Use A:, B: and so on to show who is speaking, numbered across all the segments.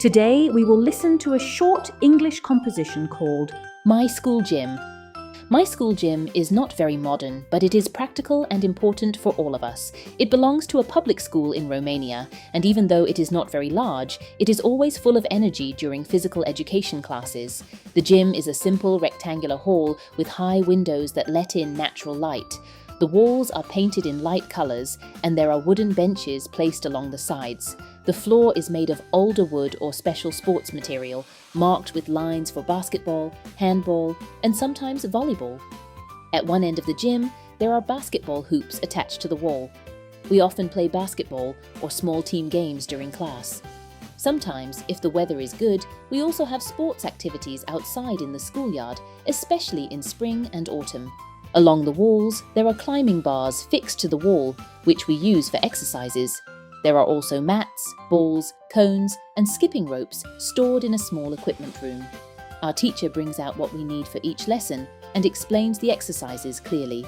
A: Today, we will listen to a short English composition called
B: My School Gym. My school gym is not very modern, but it is practical and important for all of us. It belongs to a public school in Romania, and even though it is not very large, it is always full of energy during physical education classes. The gym is a simple rectangular hall with high windows that let in natural light. The walls are painted in light colors, and there are wooden benches placed along the sides. The floor is made of alder wood or special sports material, marked with lines for basketball, handball, and sometimes volleyball. At one end of the gym, there are basketball hoops attached to the wall. We often play basketball or small team games during class. Sometimes, if the weather is good, we also have sports activities outside in the schoolyard, especially in spring and autumn. Along the walls, there are climbing bars fixed to the wall, which we use for exercises. There are also mats, balls, cones, and skipping ropes stored in a small equipment room. Our teacher brings out what we need for each lesson and explains the exercises clearly.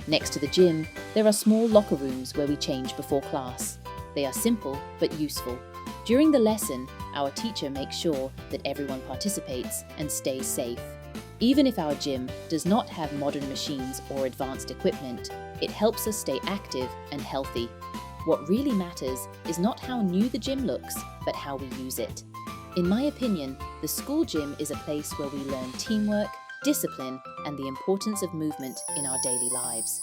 B: Next to the gym, there are small locker rooms where we change before class. They are simple but useful. During the lesson, our teacher makes sure that everyone participates and stays safe. Even if our gym does not have modern machines or advanced equipment, it helps us stay active and healthy. What really matters is not how new the gym looks, but how we use it. In my opinion, the school gym is a place where we learn teamwork, discipline, and the importance of movement in our daily lives.